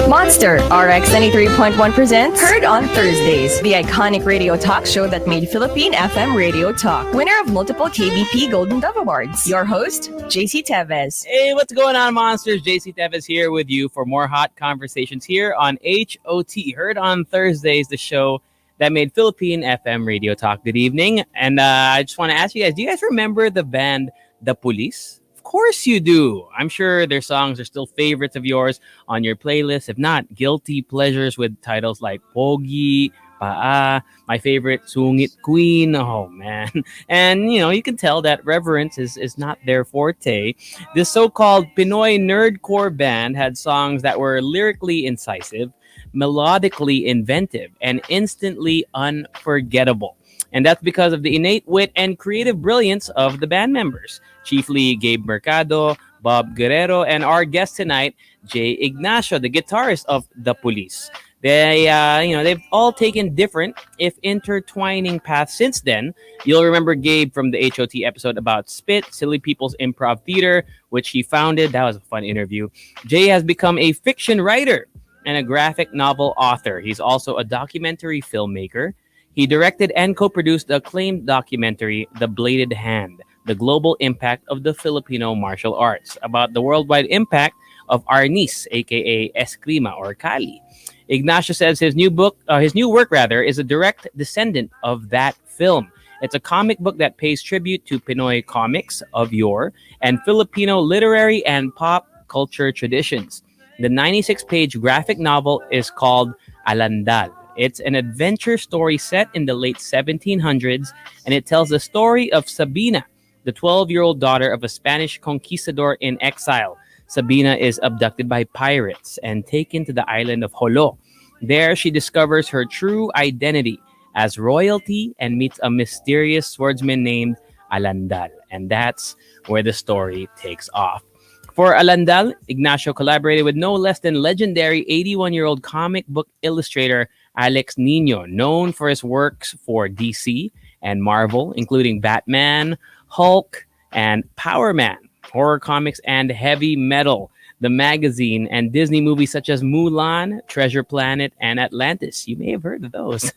Monster RX93.1 presents Heard on Thursdays, the iconic radio talk show that made Philippine FM radio talk. Winner of multiple KBP Golden Dove Awards. Your host, JC Tevez. Hey, what's going on, Monsters? JC Tevez here with you for more hot conversations here on HOT. Heard on Thursdays, the show that made Philippine FM radio talk. Good evening. And I just want to ask you guys, do you guys remember the band The Police? Of course you do. I'm sure their songs are still favorites of yours on your playlist. If not, guilty pleasures with titles like Pogi, Paa, my favorite, Sungit Queen. Oh, man. And, you can tell that reverence is not their forte. This so-called Pinoy nerdcore band had songs that were lyrically incisive, melodically inventive, and instantly unforgettable. And that's because of the innate wit and creative brilliance of the band members, chiefly Gabe Mercado, Bob Guerrero, and our guest tonight, Jay Ignacio, the guitarist of The Police. They've all taken different, if intertwining paths since then. You'll remember Gabe from the HOT episode about Spit, Silly People's Improv Theater, which he founded. That was a fun interview. Jay has become a fiction writer and a graphic novel author. He's also a documentary filmmaker. He directed and co-produced the acclaimed documentary, The Bladed Hand, the global impact of the Filipino martial arts, about the worldwide impact of Arnis, aka Eskrima or Kali. Ignacio says his new work is a direct descendant of that film. It's a comic book that pays tribute to Pinoy comics of yore and Filipino literary and pop culture traditions. The 96-page graphic novel is called Alandal. It's an adventure story set in the late 1700s, and it tells the story of Sabina, the 12-year-old daughter of a Spanish conquistador in exile. Sabina is abducted by pirates and taken to the island of Jolo. There, she discovers her true identity as royalty and meets a mysterious swordsman named Alandal. And that's where the story takes off. For Alandal, Ignacio collaborated with no less than legendary 81-year-old comic book illustrator Alex Nino, known for his works for DC and Marvel, including Batman, Hulk, and Power Man, horror comics, and heavy metal, the magazine, and Disney movies such as Mulan, Treasure Planet, and Atlantis. You may have heard of those.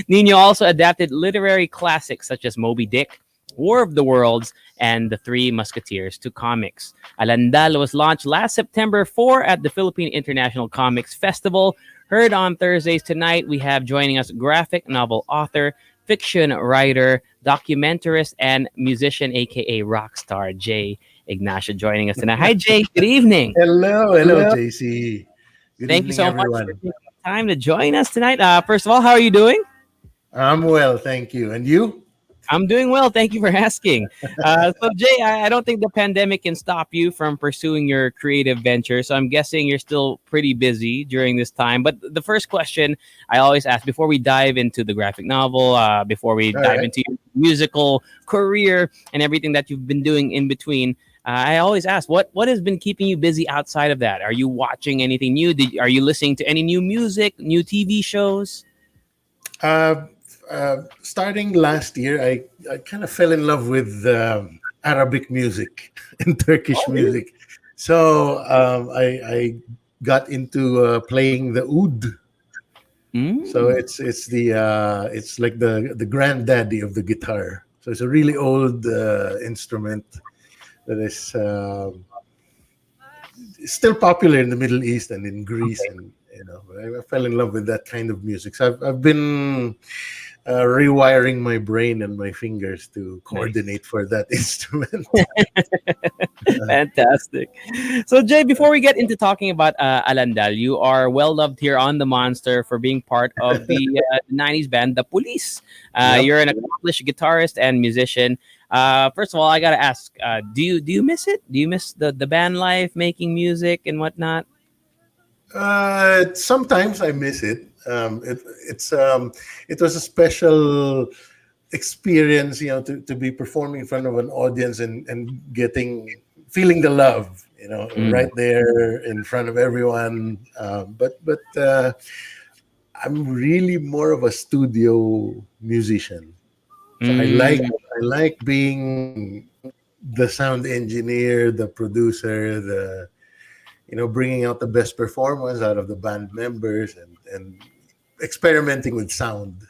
Nino also adapted literary classics such as Moby Dick, War of the Worlds, and The Three Musketeers to comics. Alandal was launched last September 4 at the Philippine International Comics Festival. Heard on Thursdays tonight, we have joining us graphic novel author, fiction writer, documentarist, and musician, aka rock star, Jay Ignacio, joining us tonight. Hi, Jay. Good evening. Hello, JC. Good Thank you evening, so everyone. much for taking the time to join us tonight. First of all, how are you doing? I'm well, thank you. And you? I'm doing well. Thank you for asking. So, Jay, I don't think the pandemic can stop you from pursuing your creative venture. So I'm guessing you're still pretty busy during this time. But the first question I always ask before we dive into the graphic novel, before we dive into your musical career and everything that you've been doing in between, I always ask, what has been keeping you busy outside of that? Are you watching anything new? Are you listening to any new music, new TV shows? Starting last year, I kind of fell in love with Arabic music and Turkish music. So I got into playing the oud. So it's like the granddaddy of the guitar. So it's a really old instrument that is still popular in the Middle East and in Greece, and I fell in love with that kind of music. So I've been rewiring my brain and my fingers to coordinate for that instrument. Fantastic. So, Jay, before we get into talking about Alandal, you are well loved here on The Monster for being part of the 90s band, The Police. Yep. You're an accomplished guitarist and musician. First of all, I got to ask, do you miss it? Do you miss the band life, making music and whatnot? Sometimes I miss it. It was a special experience, to be performing in front of an audience and feeling the love, right there in front of everyone. But I'm really more of a studio musician. So I like being the sound engineer, the producer, bringing out the best performance out of the band members and experimenting with sound.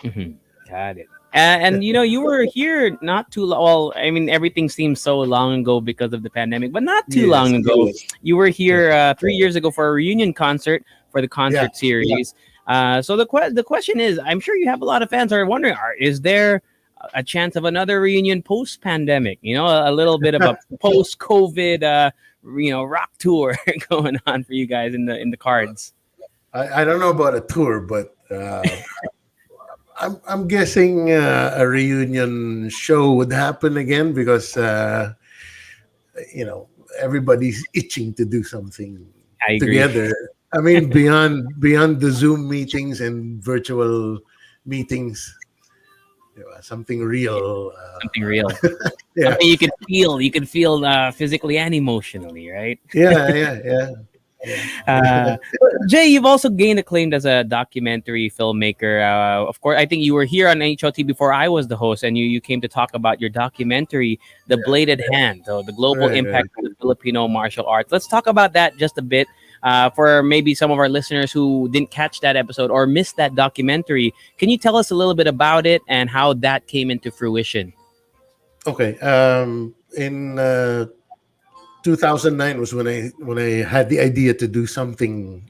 Mhm. Got it. And you were here not too long. Well, I mean, everything seems so long ago because of the pandemic, but not too long Yes, ago. You were yeah, here 3 years ago for a reunion concert for the yeah. concert series. So the question is, I'm sure you have a lot of fans who are wondering: is there a chance of another reunion post pandemic? A little bit of a post COVID, rock tour going on for you guys in the cards. I don't know about a tour, but I'm guessing a reunion show would happen again because you know everybody's itching to do something I agree. together. I mean, beyond the Zoom meetings and virtual meetings, something real. Something real. Yeah, Something you can feel physically and emotionally, right? yeah. uh, Jay, you've also gained acclaim as a documentary filmmaker. Of course, I think you were here on HOT before I was the host, and you came to talk about your documentary, The Bladed Hand, so the global Right. impact of the Filipino martial arts. Let's talk about that just a bit. For maybe some of our listeners who didn't catch that episode or missed that documentary, can you tell us a little bit about it and how that came into fruition? Okay. In 2009 was when I had the idea to do something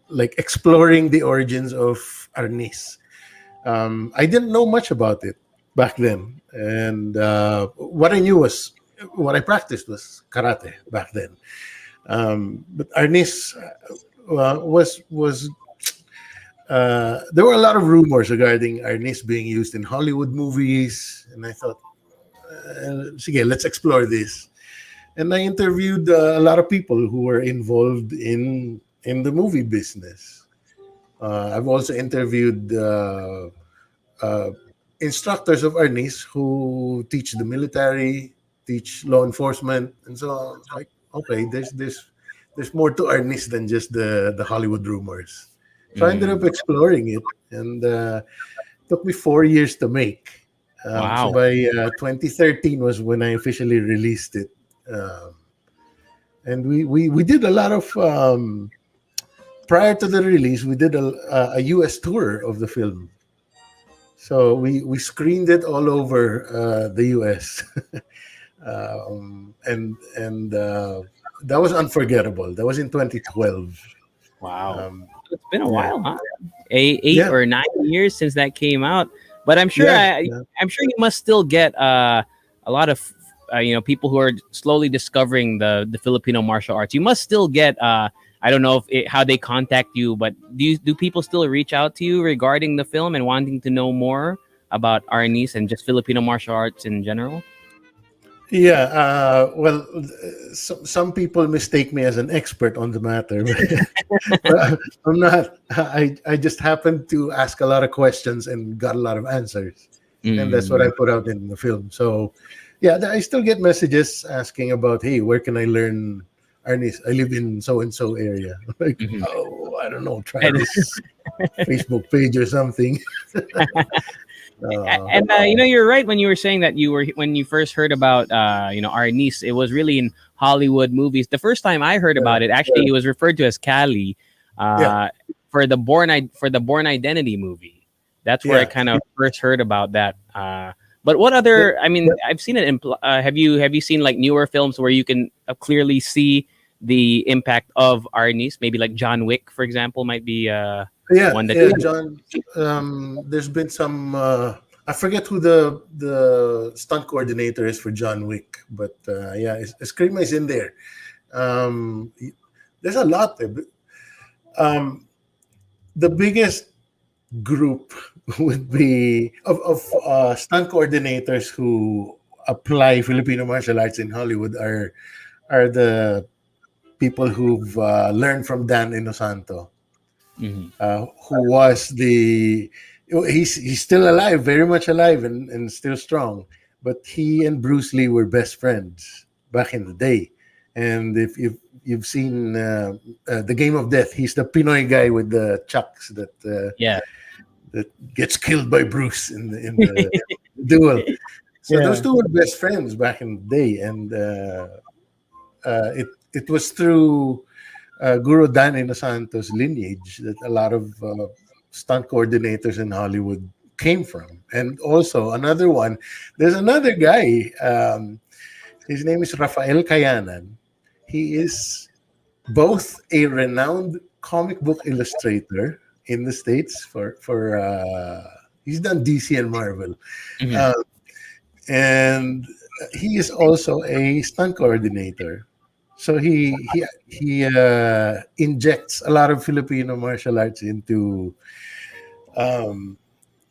like exploring the origins of arnis. I didn't know much about it back then, and what I practiced was karate back then. But arnis was there were a lot of rumors regarding arnis being used in Hollywood movies, and I thought, sige, let's explore this. And I interviewed a lot of people who were involved in the movie business. I've also interviewed uh, instructors of Arnis who teach the military, teach law enforcement, and so on. It's like, okay, there's more to Arnis than just the Hollywood rumors. So I ended Mm, up exploring it, and took me 4 years to make. So wow. by 2013 was when I officially released it. Um, and we did a lot of prior to the release, we did a US tour of the film. So we screened it all over the US. And that was unforgettable. That was in 2012. Wow. Um, It's been a yeah, while, huh? 8 or 9 years since that came out. But I'm sure yeah, I, yeah. I'm sure you must still get a lot of people who are slowly discovering the Filipino martial arts. You must still get I don't know how they contact you, but do people still reach out to you regarding the film and wanting to know more about Arnis and just Filipino martial arts in general? Yeah, well, some people mistake me as an expert on the matter, but I'm not. I just happened to ask a lot of questions and got a lot of answers, and that's what I Mm, put out in the film. So, yeah, I still get messages asking about, hey, where can I learn Arnis? I live in so and so area. Like, mhm. oh, I don't know, try this Facebook page or something. Uh, And you're right when you were saying that when you first heard about our niece, it was really in Hollywood movies. The first time I heard yeah, about it, actually, it was referred to as Cali, yeah, uh, for the Born Identity movie. That's where I yeah. kind of first heard about that. But what other? I mean, I've seen it. Have you seen like newer films where you can clearly see the impact of our niece? Maybe like John Wick, for example, might be Yeah, one that. yeah, John. There's been some. I forget who the stunt coordinator is for John Wick, but yeah, Eskrima is in there. Um, there's a lot there. The biggest group would be of stunt coordinators who apply Filipino martial arts in Hollywood are the people who've learned from Dan Inosanto, Mhm. who was he's still alive, very much alive, and still strong. But he and Bruce Lee were best friends back in the day. And if you've seen the Game of Death, he's the Pinoy guy with the chucks Yeah. that gets killed by Bruce in the duel. So those Yeah. two were best friends back in the day, and it was through Guru Dan Inosanto's lineage that a lot of stunt coordinators in Hollywood came from. And also another one, there's another guy. His name is Rafael Cayana. He is both a renowned comic book illustrator in the States for he's done DC and Marvel. Mhm. Uh, and he is also a stunt coordinator. So he injects a lot of Filipino martial arts into. Um,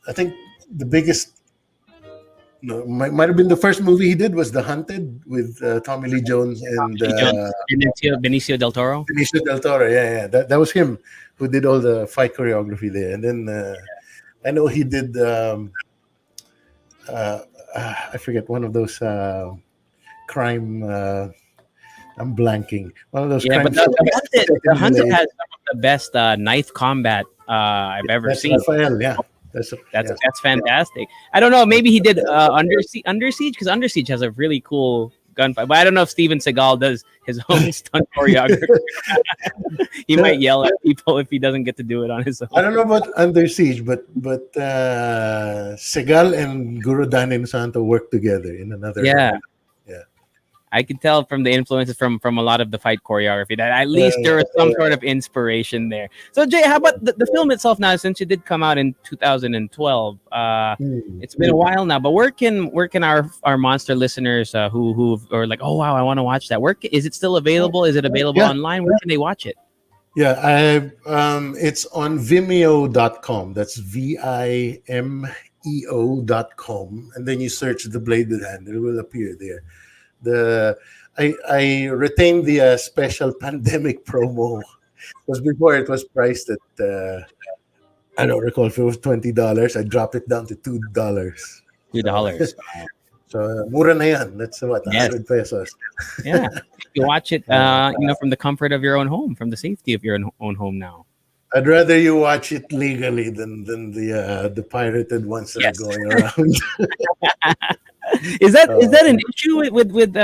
I think the biggest, no, might have been the first movie he did was The Hunted with Tommy Lee Jones and Tommy Lee Jones, Benicio del Toro. Benicio del Toro. Yeah, that was him who did all the fight choreography there. And then I know he did. Uh, I forget one of those crime. I'm blanking. One of those. Yeah, crime but the Hunted has some of the best knife combat I've ever That's seen. Raphael. Yeah, That's yeah. that's fantastic. I don't know. Maybe he did Under Siege, because Under Siege has a really cool gunfight. But I don't know if Steven Seagal does his own stunt choreography. He might yell at people if he doesn't get to do it on his own. I don't know about Under Siege, but Segal and Guru Dan Santo work together in another. Yeah. Yeah. I can tell from the influences from a lot of the fight choreography that at least there was some sort of inspiration there. So Jay, how about the film itself now? Since it did come out in 2012, it's been a while now. But where can our Monster listeners who are like, oh wow, I want to watch that? Is it still available? Is it available online? Where can they watch it? Yeah, it's on Vimeo.com. That's Vimeo.com, and then you search The Bladed Hand. It will appear there. I retained the special pandemic promo, because before it was priced at I don't recall if it was $20. I dropped it down to $2. $2. So mura na yan. That's what, 100 pesos. Yeah, you watch it from the comfort of your own home, from the safety of your own home now. I'd rather you watch it legally than the pirated ones that are going around. Is that an issue with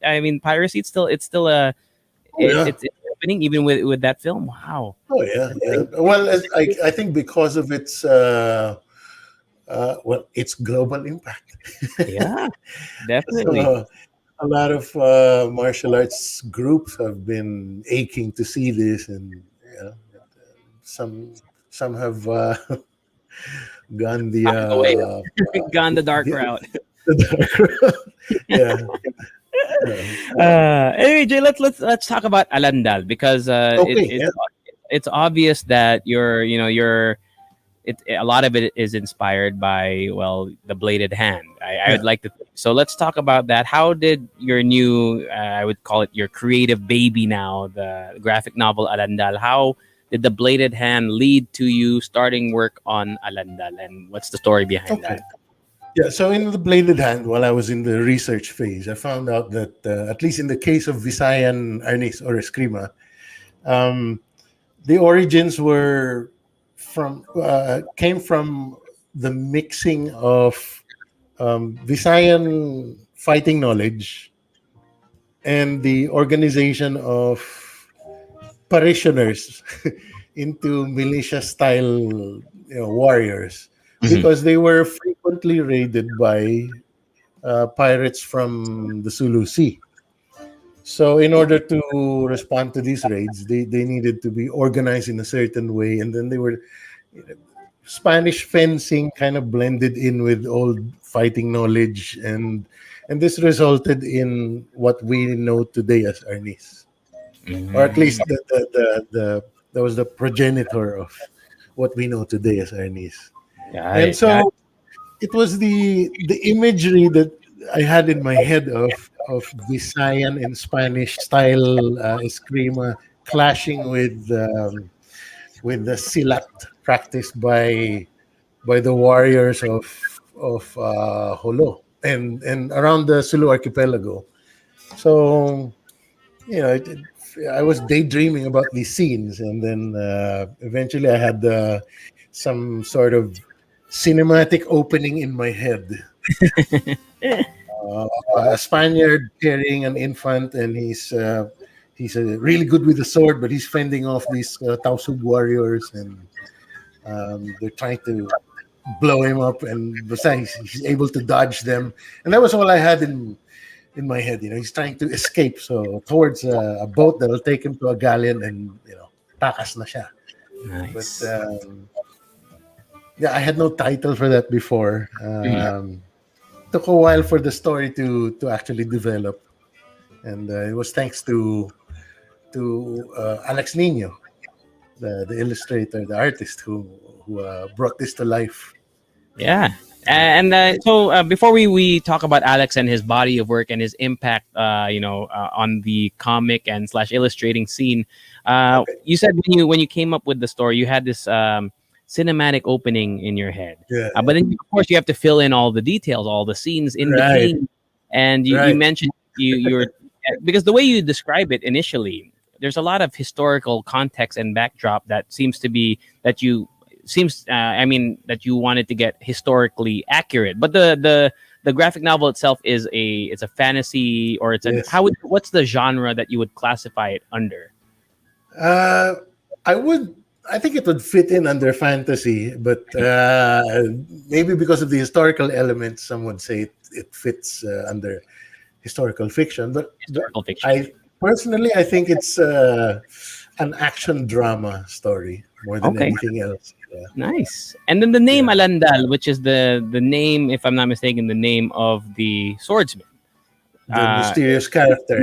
I mean, piracy? It's still it's happening even with that film. Wow. Oh yeah. Well, I think because of its its global impact. Yeah, definitely. So, a lot of martial arts groups have been aching to see this, and some have gone the gone the dark route. Yeah. Anyway, Jay, let's talk about Alandal, because it's obvious that a lot of it is inspired by The Bladed Hand. I would like to. So let's talk about that. How did your new, I would call it your creative baby now, the graphic novel Alandal, how did The Bladed Hand lead to you starting work on Alandal, and what's the story behind that? Yeah, so in The Bladed Hand, while I was in the research phase, I found out that at least in the case of Visayan Arnis or Eskrima, the origins came from the mixing of Visayan fighting knowledge and the organization of parishioners into militia style warriors, because they were frequently raided by pirates from the Sulu Sea. So in order to respond to these raids, they needed to be organized in a certain way, and then they were Spanish fencing kind of blended in with old fighting knowledge, and this resulted in what we know today as Arnis, or at least that was the progenitor of what we know today as Arnis. And so it was the imagery that I had in my head of Visayan and Spanish style eskrima clashing with the silat practiced by the warriors of Holo and around the Sulu archipelago. So I was daydreaming about these scenes, and then eventually I had some sort of cinematic opening in my head. A Spaniard carrying an infant, and he's he's really good with the sword, but he's fending off these Tausug warriors, and they're trying to blow him up, and besides, he's able to dodge them. And that was all I had in my head. He's trying to escape, so towards a boat that'll take him to a galleon, and takas na siya. Nice. But yeah, I had no title for that before. Took a while for the story to actually develop, and it was thanks to Alex Nino, the illustrator, the artist who brought this to life. Yeah. And so before we talk about Alex and his body of work and his impact, on the comic and / illustrating scene, you said when you came up with the story, you had this cinematic opening in your head. Yeah. But then, of course, you have to fill in all the details, all the scenes in between. And you mentioned you're because the way you describe it initially, there's a lot of historical context and backdrop that seems to be that you wanted to get historically accurate. But the graphic novel itself it's a fantasy, or what's the genre that you would classify it under? I think it would fit in under fantasy, but maybe because of the historical elements, some would say it fits under historical fiction. But Historical fiction. I think it's an action drama story more than anything else. Yeah. Nice. And then the name Alandal, which is the name, if I'm not mistaken, the name of the swordsman. The mysterious character,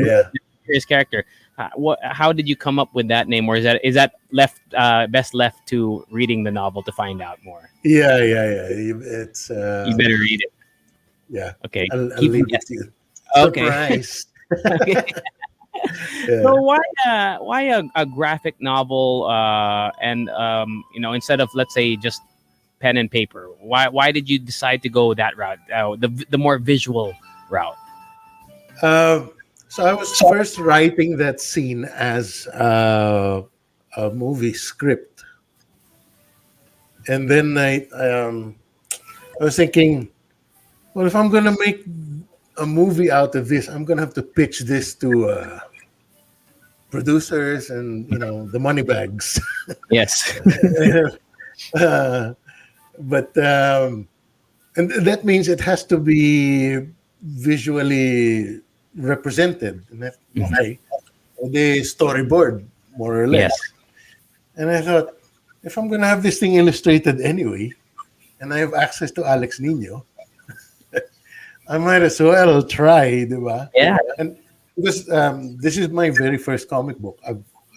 Mysterious character. How did you come up with that name, or is that left best left to reading the novel to find out more? Yeah. It's you better read it. Yeah. Okay. I'll leave it to you. Okay. Surprise. Okay. Yeah. So why a graphic novel and instead of, let's say, just pen and paper? Why did you decide to go that route, the more visual route? So I was first writing that scene as a movie script, and then I was thinking, well, if I'm gonna make a movie out of this, I'm gonna have to pitch this to producers and the money bags. Yes. But and that means it has to be visually represented. Okay, the storyboard, more or less. Yes. And I thought, if I'm gonna have this thing illustrated anyway, and I have access to Alex Nino, I might as well try, diba? Yeah. And because this is my very first comic book.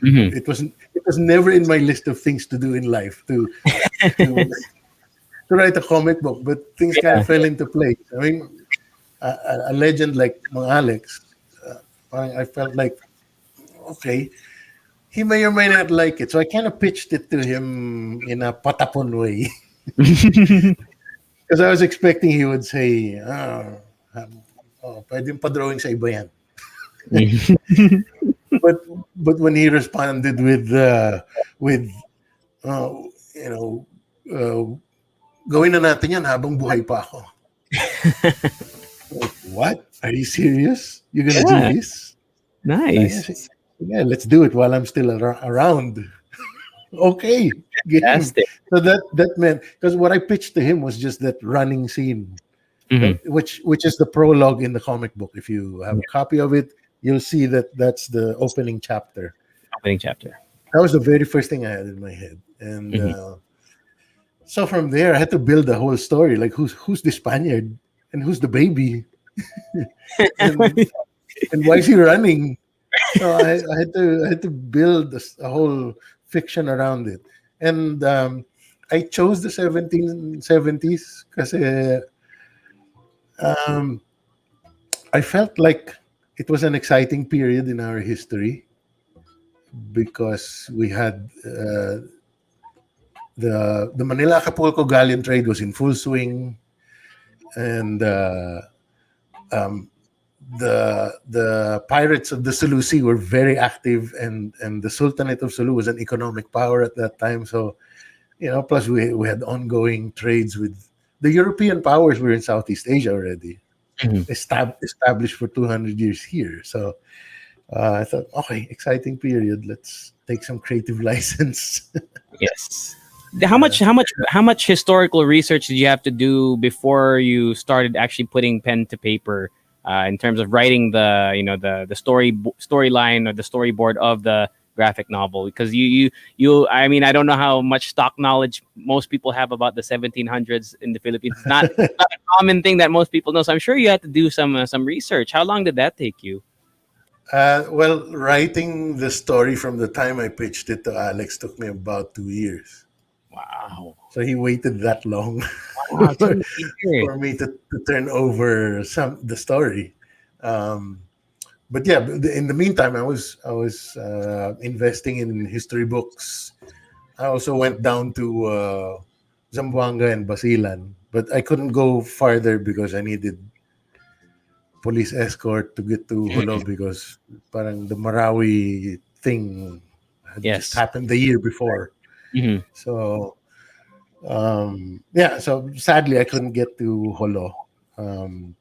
Mm-hmm. It was never in my list of things to do in life to write a comic book, but things kind of fell into place. I mean, a legend like Mang Alex, I felt like, okay, he may or may not like it. So I kind of pitched it to him in a patapon way. Because I was expecting he would say, pwede pa-drawing sa iba yan. But when he responded with gawin na natin yan habang buhay pa ako. What? Are you serious? You're gonna do this? Nice. Yeah, let's do it while I'm still around. Okay. Fantastic. So that meant, because what I pitched to him was just that running scene, which is the prologue in the comic book. If you have a copy of it, you'll see that that's the opening chapter. That was the very first thing I had in my head, and so from there I had to build the whole story. Like who's the Spaniard and who's the baby, and why is he running? So I had to build a whole fiction around it, and I chose the 1770s because I felt like it was an exciting period in our history because we had the Manila Acapulco galleon trade was in full swing, and the pirates of the Sulu Sea were very active, and the Sultanate of Sulu was an economic power at that time. So, plus we had ongoing trades with the European powers. Were in Southeast Asia already, established for 200 years here. So I thought, okay, exciting period. Let's take some creative license. Yes. How much historical research did you have to do before you started actually putting pen to paper in terms of writing the storyline or the storyboard of the graphic novel? Because you I mean, I don't know how much stock knowledge most people have about the 1700s in the Philippines. It's not a common thing that most people know. So I'm sure you had to do some research. How long did that take you? Well, writing the story from the time I pitched it to Alex took me about 2 years. Wow. So he waited that long Wow, for, 2 years. for me to turn over the story. Um, but yeah, in the meantime, I was investing in history books. I also went down to Zamboanga and Basilan, but I couldn't go farther because I needed police escort to get to Holo because parang the Marawi thing had just Yes. happened the year before. Mhm. So yeah, so sadly I couldn't get to Holo. Um,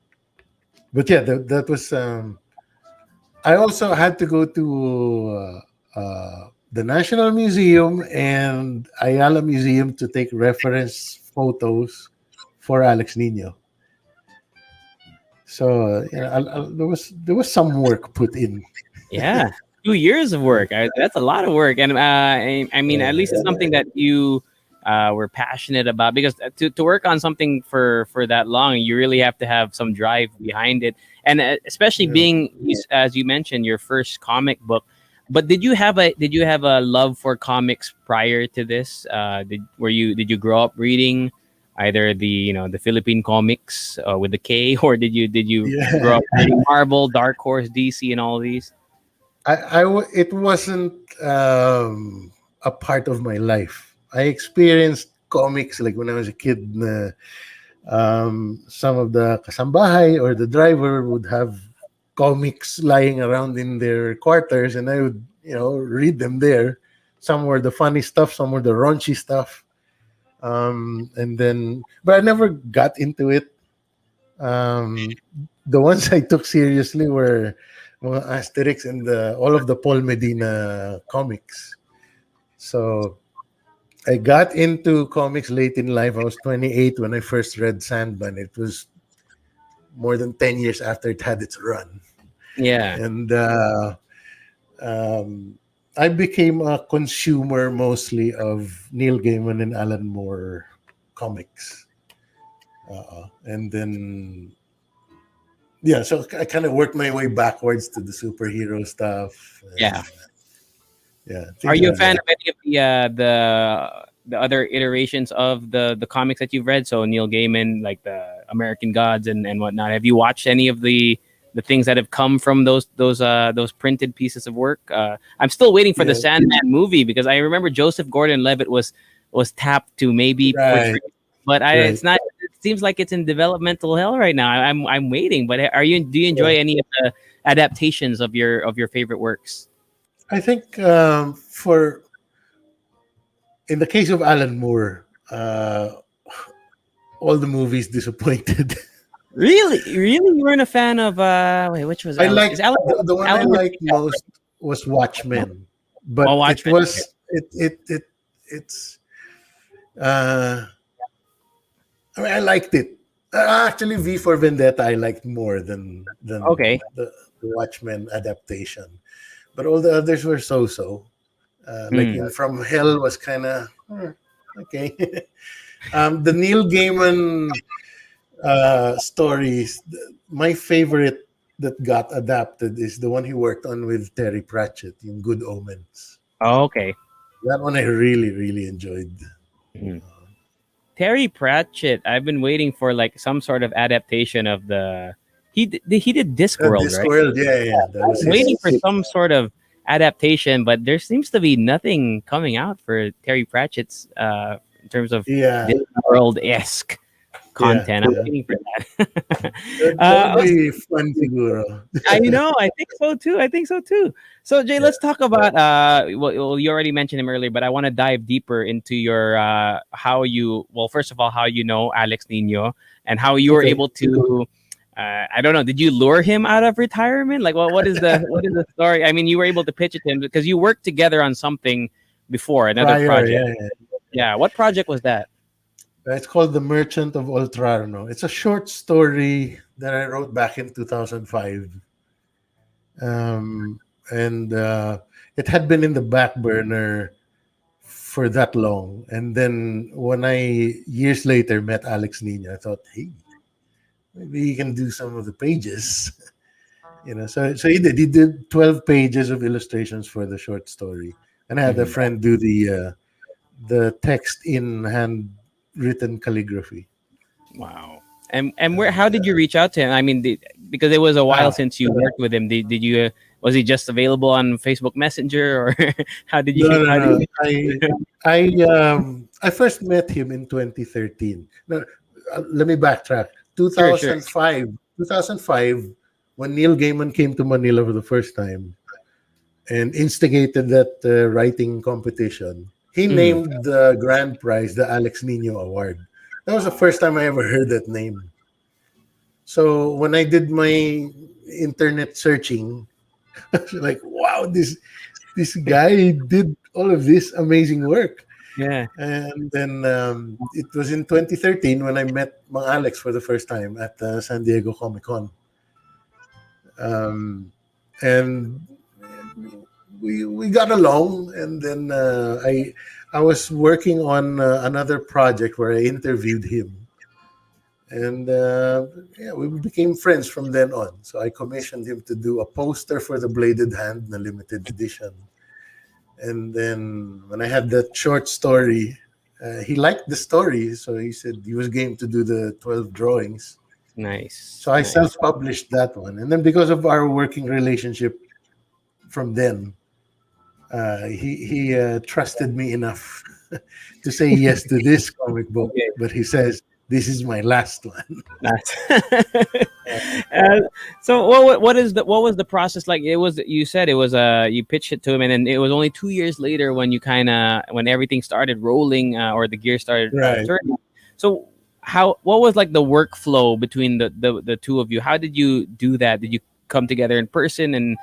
but yeah, that was. I also had to go to the National Museum and Ayala Museum to take reference photos for Alex Nino. So there was some work put in. Yeah, 2 years of work. That's a lot of work, and I mean, at least it's Yeah, something that you were passionate about. Because to work on something for that long, you really have to have some drive behind it, and especially yeah. being, as you mentioned, your first comic book. But did you have a love for comics prior to this? Did you grow up reading either the Philippine comics with the K, or did you grow Yeah. up reading Marvel, Dark Horse, DC, and all these? It wasn't a part of my life. I experienced comics like when I was a kid. Some of the kasambahay or the driver would have comics lying around in their quarters, and I would, read them there. Some were the funny stuff, some were the raunchy stuff. And then, but I never got into it. Um, the ones I took seriously were mga Asterix and all of the Paul Medina comics. So I got into comics late in life. I was 28 when I first read Sandman. It was more than 10 years after it had its run. Yeah. And um, I became a consumer mostly of Neil Gaiman and Alan Moore comics. And then, yeah, so I kind of worked my way backwards to the superhero stuff. Yeah. And, yeah, Are things you a like fan that. of any of the other iterations of the comics that you've read? So Neil Gaiman, like the American Gods and whatnot. Have you watched any of the things that have come from those printed pieces of work? I'm still waiting for the Yeah, Sandman movie because I remember Joseph Gordon-Levitt was tapped to maybe right, portray, but right. it's not. It seems like it's in developmental hell right now. I'm waiting. But do you Yeah. enjoy any of the adaptations of your favorite works? I think for in the case of Alan Moore, all the movies disappointed. Really, really, you weren't a fan of wait, which was I Alan? like Is Alan the one I Alan Moore? liked most was Watchmen, Oh, but it Watchmen. Okay. was it's uh I mean I liked it. Actually, V for Vendetta I liked more than Okay. the Watchmen adaptation, but all the others were so. Like Mm. in From Hell was kind of okay. The Neil Gaiman stories. My favorite that got adapted is the one he worked on with Terry Pratchett in Good Omens. Oh, okay. That one I really, really enjoyed. Mhm. Terry Pratchett. I've been waiting for like some sort of adaptation of the. He did Discworld, right? Discworld, yeah. That was I'm waiting for his. some sort of adaptation, but there seems to be nothing coming out for Terry Pratchett's in terms of Yeah, Discworld esque yeah, content. I'm yeah. waiting for that. That would be fun, siguro. I know. I think so too. I think so too. So Jay, Yeah, let's talk about well, you already mentioned him earlier, but I want to dive deeper into your how you, well, first of all, how you know Alex Nino and how you were okay. able to I don't know. Did you lure him out of retirement? Like, what is the story? I mean, you were able to pitch it to him because you worked together on something before, another Prior, project. yeah, yeah. Yeah, what project was that? It's called The Merchant of Alterarno. It's a short story that I wrote back in 2005. Um, and it had been in the back burner for that long. And then when I, years later, met Alex Nino, I thought, hey, maybe he can do some of the pages. So he did 12 pages of illustrations for the short story. And I had a Mhm. friend do the text in handwritten calligraphy. Wow. And where? How did you reach out to him? I mean, because it was a while Ah, since you worked with him. Did you? Was he just available on Facebook Messenger, or how did no, you? no, How did no. you? I first met him in 2013. No, let me backtrack. Sure, sure. 2005, when Neil Gaiman came to Manila for the first time and instigated that writing competition, he Mhm. named the grand prize the Alex Nino Award. That was the first time I ever heard that name. So when I did my internet searching, I was like, wow, this guy did all of this amazing work. Yeah. And then it was in 2013 when I met Mang Alex for the first time at San Diego Comic Con. Um, and we got along. And then I was working on another project where I interviewed him. And yeah, we became friends from then on. So I commissioned him to do a poster for the Bladed Hand, the limited edition. And then when I had that short story, he liked the story, so he said he was game to do the 12 drawings. Nice. So I Nice. self-published that one, and then because of our working relationship from then, he trusted me enough to say yes to this comic book. Okay. But he says this is my last one. Nice. uh, so what was the process like? It was, you said it was you pitched it to him, and then it was only 2 years later when you kind of, when everything started rolling, or the gear started Right. turning. So what was like the workflow between the two of you? How did you do that? Did you come together in person, and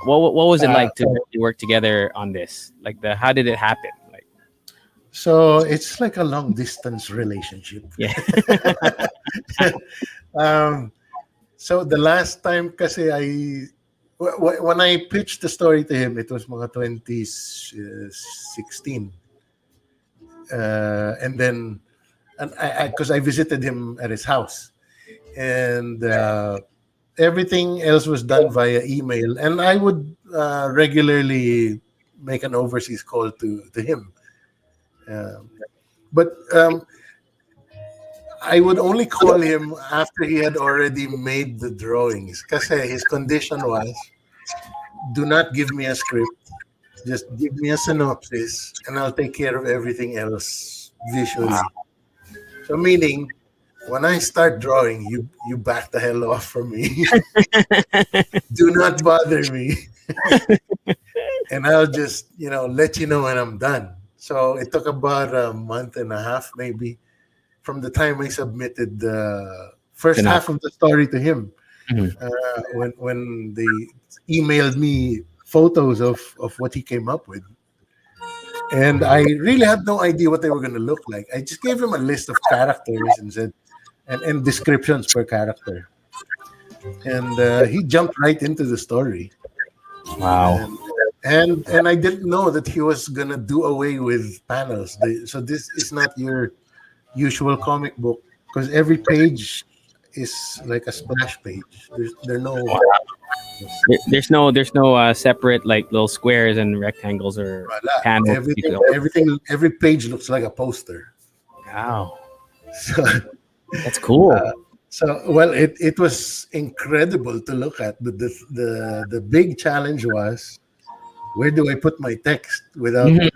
what was it Uh, like to work together on this? Like, the how did it happen? Like, so it's like a long distance relationship. yeah. um, So the last time kasi when I pitched the story to him, it was mga 2016. And then, and because I visited him at his house, and everything else was done via email, and I would regularly make an overseas call to him. Um, but I would only call him after he had already made the drawings. Kasi his condition was, do not give me a script. Just give me a synopsis and I'll take care of everything else visually. So meaning, when I start drawing, you back the hell off from me. Do not bother me. And I'll just, let you know when I'm done. So it took about a month and a half, maybe, from the time I submitted the first Enough. half of the story to him, Mhm. when they emailed me photos of what he came up with. And I really had no idea what they were going to look like. I just gave him a list of characters and said, and descriptions per character. And he jumped right into the story. Wow. And I didn't know that he was going to do away with panels. So this is not your usual comic book, because every page is like a splash page. There are no There's no separate like little squares and rectangles or wala. panels. Every page looks like a poster. Wow, So, that's cool. well, it was incredible to look at, but the big challenge was, where do I put my text without Mhm.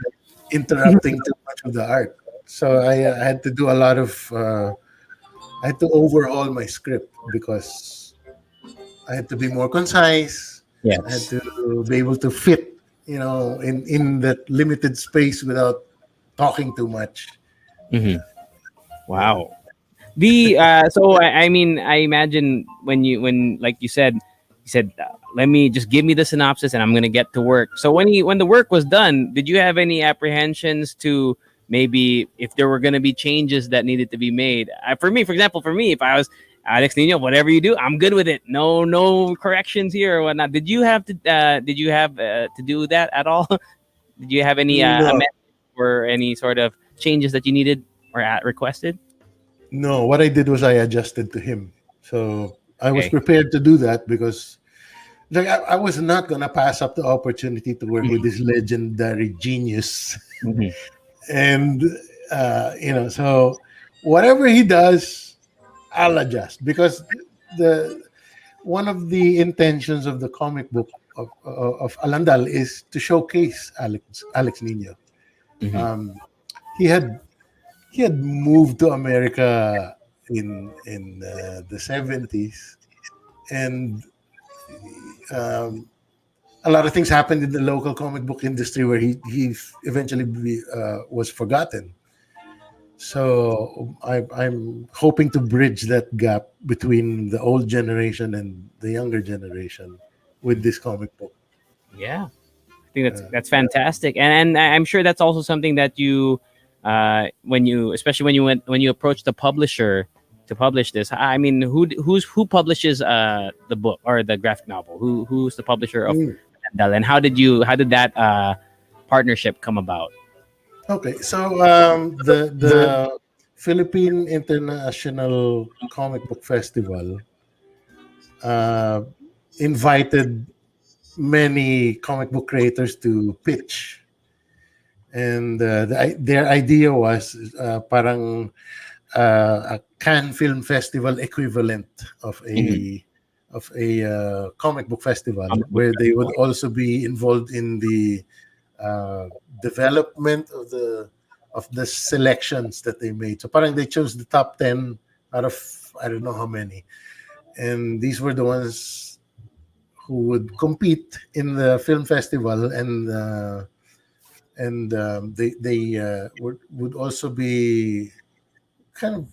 interrupting too much of the art? So I had to do a lot of I had to overhaul my script because I had to be more concise. I had Yes. to be able to fit, in that limited space without talking too much. Mhm. Wow. The so I mean I imagine when like you said let me just give me the synopsis and I'm gonna get to work. So when the work was done, did you have any apprehensions to maybe if there were gonna be changes that needed to be made? For me, for example, if I was Alex Nino, whatever you do, I'm good with it. No corrections here or whatnot. Did you have to do that at all? Did you have any No, amendments or any sort of changes that you needed or requested? no. What I did was I adjusted to him. So I was Okay. prepared to do that because like I was not gonna pass up the opportunity to work with this legendary genius. Mhm. And so whatever he does, I'll adjust because the one of the intentions of the comic book of Alandal is to showcase Alex Nino. Mhm. Um, he had he had moved to America in the 70s, and um, a lot of things happened in the local comic book industry where he eventually was forgotten. So I'm hoping to bridge that gap between the old generation and the younger generation with this comic book. Yeah. I think Uh, that's fantastic, and I'm sure that's also something that you, when you, especially when you approach the publisher to publish this. I mean, who publishes the book or the graphic novel? Who's the publisher of mm, Dal, and how did that partnership come about? okay, so the Philippine International Comic Book Festival uh, invited many comic book creators to pitch, and their idea was parang a Cannes Film Festival equivalent of Mhm. a comic book festival, Comic book where they would festival. also be involved in the uh, development of the selections that they made. So parang they chose the top 10 out of I don't know how many, and these were the ones who would compete in the film festival, and they would also be kind of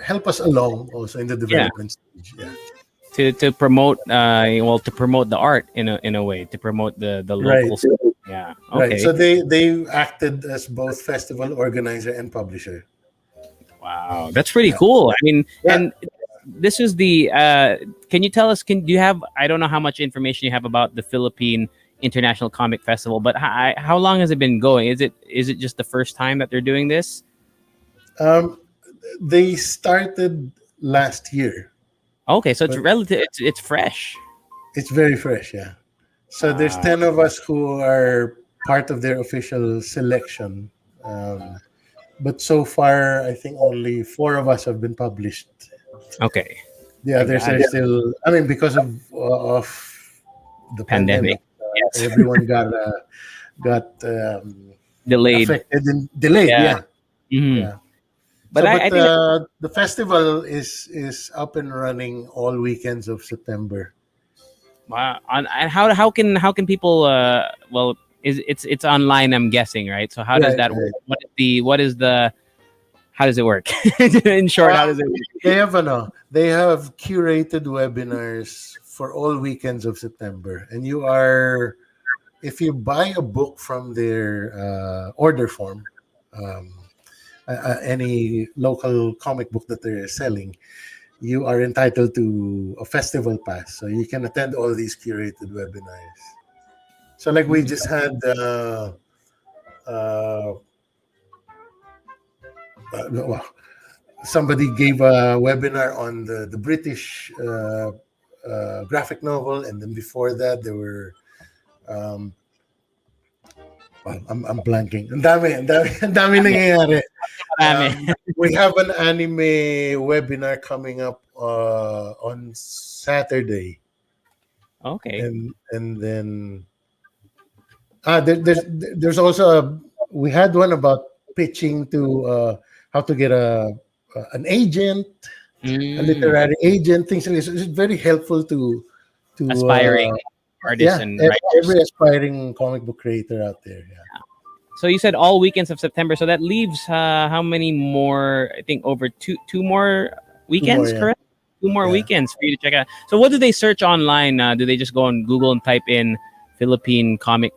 help us along also in the Yeah, development stage. Yeah. to promote to promote the art in a way to promote the Right. local scene. Yeah. Right. Okay. So they acted as both festival organizer and publisher. Wow, that's pretty Yeah. cool. I mean, Yeah. and this is the. Can you tell us? Do you have? I don't know how much information you have about the Philippine International Comic Festival, but how long has it been going? Is it just the first time that they're doing this? Um, they started last year, Okay, so it's but relative. It's fresh. it's very fresh. Yeah. So there's Wow. 10 of us who are part of their official selection. But so far, I think only four of us have been published. Okay. The I others got are it. still, I mean, because of the Pandemic. pandemic, Yes. everyone got Delayed. affected and delayed. Yeah. Yeah, Hmm. yeah. But So, I but think the festival is up and running all weekends of September. and how can people is it's online, I'm guessing, right? So how does Right, that work? right. What is the how does it work? In short, how does it work? They have curated webinars for all weekends of September, and you are if you buy a book from their order form. Um, any local comic book that they're selling, you are entitled to a festival pass, so you can attend all these curated webinars. So, like we just had, uh, well, somebody gave a webinar on the British graphic novel, and then before that, there were. Um, well, I'm blanking. Ang dami nangyayari. Marami. We have an anime webinar coming up on Saturday, Okay. and then there's also we had one about pitching to how to get an agent, a Mm, literary agent, things like this. It's very helpful to aspiring artists yeah, and writers. every aspiring comic book creator out there. Yeah. So you said all weekends of September. So that leaves how many more? I think over two more Two more, weekends, yeah. correct? Two more Yeah. weekends for you to check out. So what do they search online? Do they just go on Google and type in Philippine comic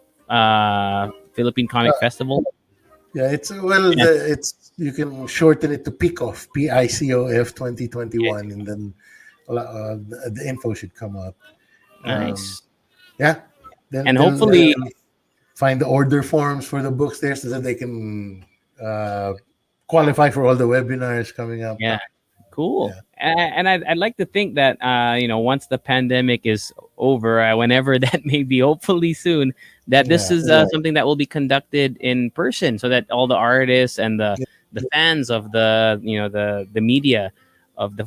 Philippine Comic Festival? Yeah, it's well, Yeah. it's you can shorten it to PICOF, PICOF 2021, and then the info should come up. Um, Nice. yeah, then And then hopefully, find the order forms for the books there so that they can uh, qualify for all the webinars coming up. yeah, cool. Yeah, And I'd like to think that once the pandemic is over, whenever that may be, hopefully soon, that this yeah, is something that will be conducted in person, so that all the artists and yeah, the fans of the media of the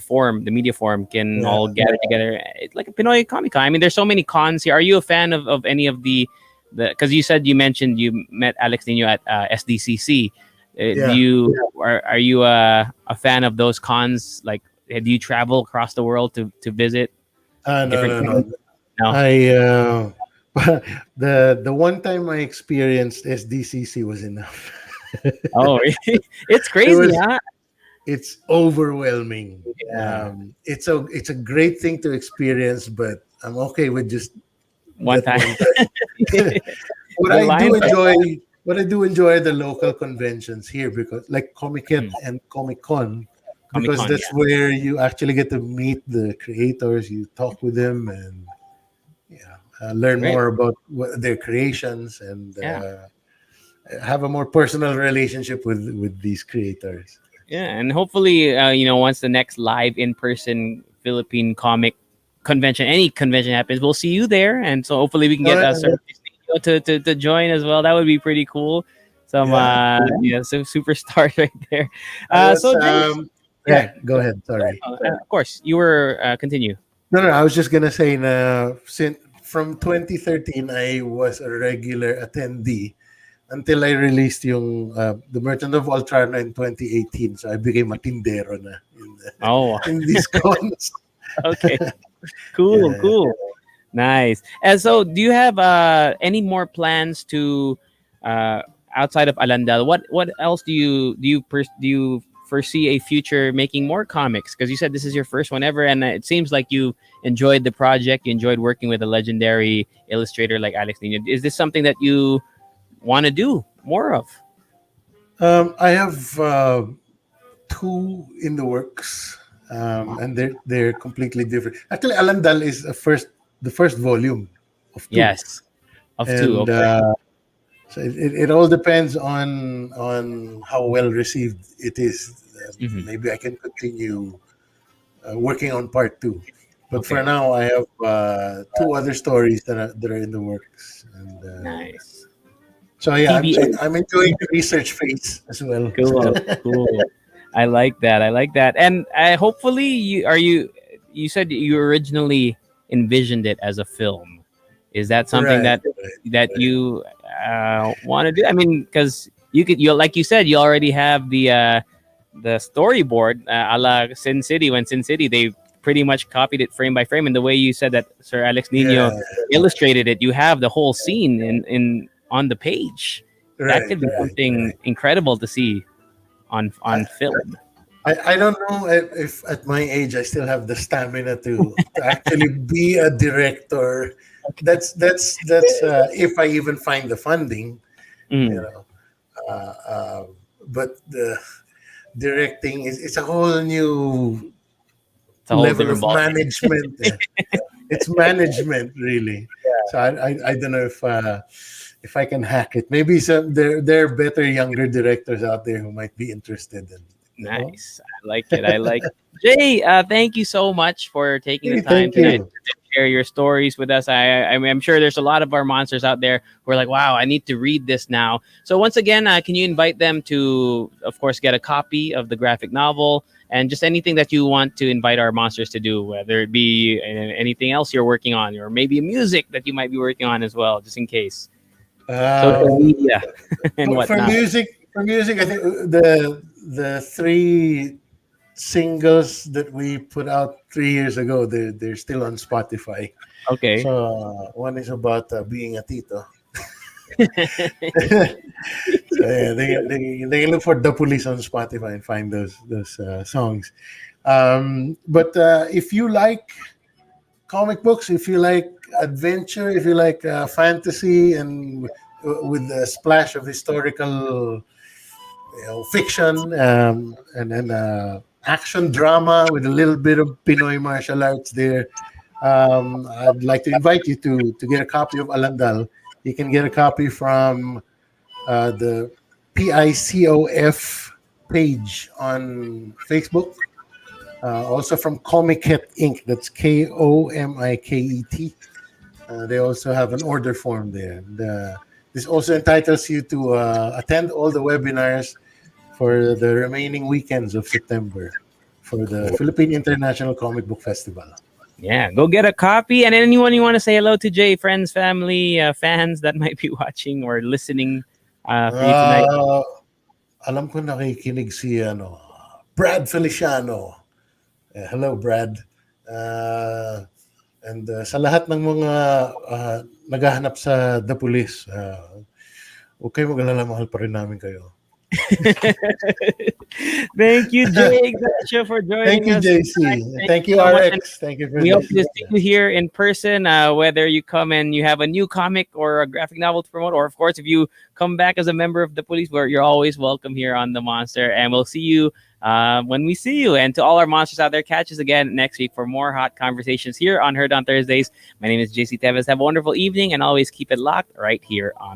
media forum can yeah. all gather together. It's like a Pinoy Comic Con. I mean, there's so many cons here. Are you a fan of any of the? Because you mentioned you met Alex Nino at SDCC. Do Yeah. you are you a fan of those cons? Like, do you travel across the world to visit No, different no, cons? no. No. I the one time I experienced SDCC was enough. Oh, it's It crazy, was huh? it's overwhelming. Yeah. It's a great thing to experience, but I'm okay with just One that time, one time. what the I do line. enjoy, what I do enjoy are the local conventions here because, like Mm, Comiket and Comic Con, Comic because Con, that's yeah. where you actually get to meet the creators. You talk with them and learn Great. more about their creations and Yeah. have a more personal relationship with these creators. Yeah, and hopefully, once the next live in-person Philippine comic convention, any convention happens, we'll see you there, and so hopefully we can get Sir Uh, Castillo to join as well. That would be pretty cool. Some yeah, some superstars right there. I was. So Jay, yeah, Yeah, go ahead. Sorry. of course you were continue. No, no, I was just gonna say, since from 2013, I was a regular attendee until I released the Merchant of Alterarno in 2018. So I became a tindero na Oh, in these cons. okay, cool, Yeah. cool. Nice. And so, do you have any more plans to uh, outside of Alandal? What else do you foresee a future making more comics? Because you said this is your first one ever, and it seems like you enjoyed the project. You enjoyed working with a legendary illustrator like Alex Nino. Is this something that you want to do more of? I have two in the works, and they're completely different. Actually, Alandal is the first volume of two, Yes, of two. and Okay. so it all depends on how well received it is. Hmm. Maybe I can continue working on part two, but for Okay. now, I have two other stories that are in the works, and Nice. so yeah, TBA. I'm enjoying the research phase as well. Cool. Cool. I like that. I like that. And hopefully, you said you originally envisioned it as a film. Is that something Right, that right. you want to do? I mean, because you like you said, you already have the storyboard, a la Sin City. When Sin City, they pretty much copied it frame by frame. And the way you said that Sir Alex Nino Yeah, illustrated it, you have the whole scene in on the page. That right, could be right, something right. incredible to see I, on film. I don't know if at my age I still have the stamina to actually be a director. That's if I even find the funding, you Mm, know. Uh, uh, but the directing is it's a whole new it's a whole level different of ball. management. It's management really. So I don't know if I can hack it. Maybe there are better younger directors out there who might be interested in. Nice. I like it. I like it. Jay, thank you so much for taking the Hey, time thank tonight you. to share your stories with us. I'm sure there's a lot of our monsters out there who are like, wow, I need to read this now. So once again, can you invite them to, of course, get a copy of the graphic novel and just anything that you want to invite our monsters to do, whether it be anything else you're working on or maybe music that you might be working on as well, just in case. Social Um, media and for whatnot. music, I think the three singles that we put out 3 years ago, they're still on Spotify. Okay. So one is about being a tito. So yeah, they look for the police on Spotify and find those songs. But if you like comic books, if you like adventure, if you like fantasy, and with a splash of historical, fiction, and then action drama with a little bit of Pinoy martial arts there, I'd like to invite you to get a copy of Alandal. You can get a copy from the PICOF page on Facebook. Also from Comiket Inc. That's KOMIKET. They also have an order form there. And, this also entitles you to attend all the webinars for the remaining weekends of September for the Philippine International Comic Book Festival. Yeah, go get a copy. And anyone you want to say hello to, Jay, friends, family, fans that might be watching or listening for you tonight? Alam ko nakikinig si Brad Feliciano. Hello, Brad. And sa lahat ng mga naghahanap sa The Police, huwag kayo mag-alala, mahal pa rin namin kayo. Thank you, Jay Ignacio, for joining us. Thank you, JC. Thank you, so RX. Thank you for We hope this. to see you here in person, whether you come and you have a new comic or a graphic novel to promote, or of course, if you come back as a member of the police, where you're always welcome here on the Monster. And we'll see you when we see you. And to all our monsters out there, catch us again next week for more hot conversations here on Heard on Thursdays. My name is JC Tevez. Have a wonderful evening, and always keep it locked right here on